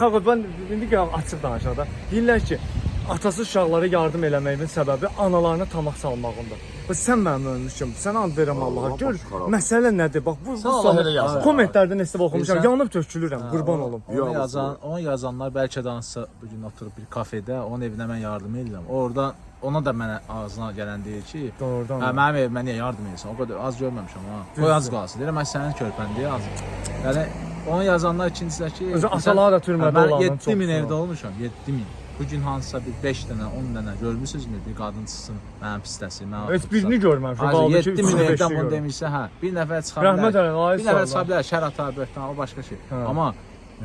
Xaqo, ben indi gəl açıq danışaq da. Deyirlər ki, atası uşaqlara yardım eləməyimin səbəbi analarına tamaq salmağındır. Bəs sən mənim ölmüşəm, sənə and verirəm Allaha. Gör, məsələ nədir? Bax, bu kommentlərdə nəsə oxumuşam, yanıb tökülürəm, qurban olum. Onu yazanlar bəlkə də hansısa bu gün oturub bir kafedə, onun evinə mən yardım edirəm. Orada ona da mənə ağzına gələn deyir ki, doğrudan. Mənim evimə niyə yardım edirsən? O qədər az görməmişəm ha. Qoy az qalsın. Deyirəm mən sənin körpəndir az. Yəni onu yazanlar ikincisi ki, atalar da türmədə olanlar çox. 7000 evdə olmuşam, 7000. Bu gün hansısa bir 5 dənə, 10 dənə görmüsünüzmü? Bir qadın çıxsın, mənim pisləsi, mənim. Heç birini görməmişəm. 7000 evdən bunu demişsə, hə, bir nəfər çıxa bilər. Rəhmət eləyin, bir nəfər çıxa bilər, şər atar, böhtan, o başqa şey. Amma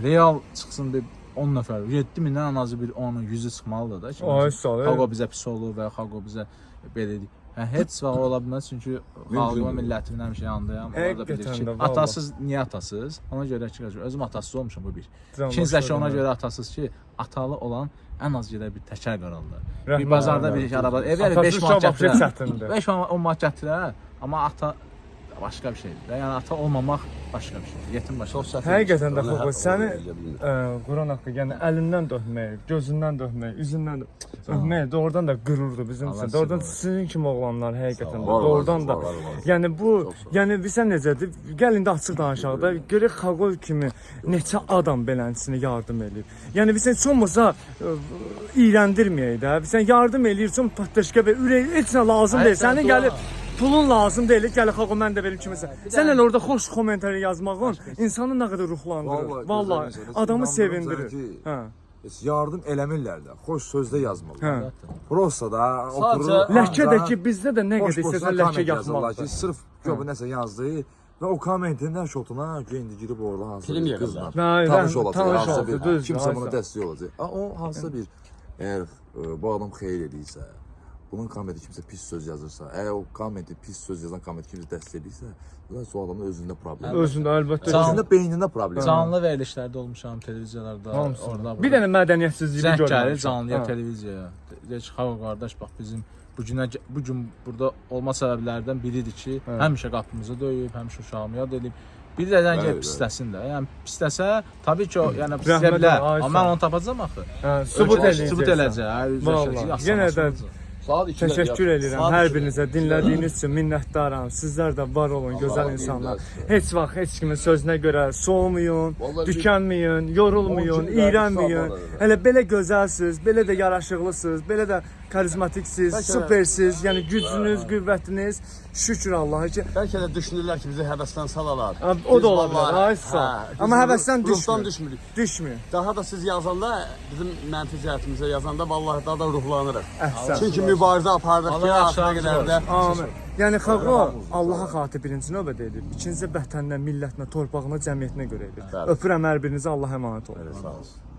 real çıxsın bir 10 nəfər, 7000-dən ən azı bir 10-un 100-ü çıxmalıdır da. Xalq bizə pis olur və xalq bizə belə deyir. Heç vaxt ola bilməz çünki xalqıma, millətimin həmişə yanındayam. Orada bilir ki, atasız niyə atasız? Ona görə ki, özüm atasız olmuşam bu bir. İkincisi də ona görə atasız ki, atalı olan ən az yerə bir təkər qaraldı. Bir bazarda bir araba, evə 5 manat gətirər. 5 manat 10 manat gətirər, amma ata başqa bir şeydir. Yəni ata olmamaq başqa bir şeydir. Yetim başqa. Həqiqətən də Xaqo, səni Quran haqqı, yəni əlindən də öpmək, gözündən də öpmək, üzündən də öpmək doğrudan da qürurdur bizim üçün. Doğrudan sizin kimi oğlanlar həqiqətən də doğrudan da. Yəni bu, yəni bilirsən necədir? Gəl indi açıq danışaq da. Görək Xaqo kimi neçə adam beləsinə yardım eləyib. Yəni bilirsən heç olmasa iyrəndirməyək də. Bilirsən yardım eləyirsən patlaşqa və ürək heç nə lazım deyil. Sənin gəlib pulun lazım deyil, gəl Xaqo mən də verim kimisə. Sən elə orada xoş kommentari yazmağın insanı nə qədər ruhlandırır. Vallahi adamı sevindirir. Hə. Yardım eləmirlər də. Xoş sözdə yazmırlar. Prosta da oturur. Ləkə də ki bizdə də nə qədər istəsən ləkə yaxmaqdır. Sırf göbü nəsə yazdı və o kommentin nə şotuna indi girib orada hansısa bir qızla tanış olacaq. Kimsə buna dəstək olacaq. O hansısa bir əgər bu adam xeyir edirsə, bunun kommenti kimsə pis söz yazırsa, əgər o kommenti pis söz yazan kommenti kimsə dəstəkləyirsə, o adamın özündə problem. Özündə əlbəttə. Özündə beynində problem. Canlı verilişlərdə olmuşam, televiziyalarda, orada. Bir dənə mədəniyyətsizliyi görmüşəm. Zəng gəlir canlıya, televiziyaya. Deyir ki, Xaqo qardaş, bax bizim bu gün burada olma səbəblərdən biridir ki, həmişə qapımızı döyüb, həmişə uşağımı yad edib. Bir də gəlib pisləsin də. Yəni pisləsə, təbii ki, yəni pisləyə bilər. Amma mən onu tapacağam axı. Sübut eləyəcək. Yenə də təşəkkür edirəm hər birinizə, dinlədiyiniz üçün minnətdaram. Sizlər də var olun, gözəl insanlar. Heç vaxt heç kimin sözünə görə soğumayın, tükənməyin, yorulmayın, iyrənməyin. Hələ belə gözəlsiniz, belə də yaraşıqlısınız, belə də karizmatiksiz, supersiz, yəni gücünüz, qüvvətiniz, şükür Allaha ki. Bəlkə də düşünürlər ki, bizi həvəsdən salalar. O da ola bilər, ay sağ. Amma həvəsdən düşmür. Düşmür. Daha da siz yazanda, bizim mənfi cəhətimizə yazanda vallahi daha da ruhlanırıq. Əhsən. Çünki mübarizə apardıq ki, axıra qədər də. Amin. Yəni Xaqo Allaha xatir birinci növbədə edir. İkinci vətəninə, millətinə, torpağına, cəmiyyətinə görə edir. Öpürəm hər birinizi, Allaha əmanət olun. Sağ olsun.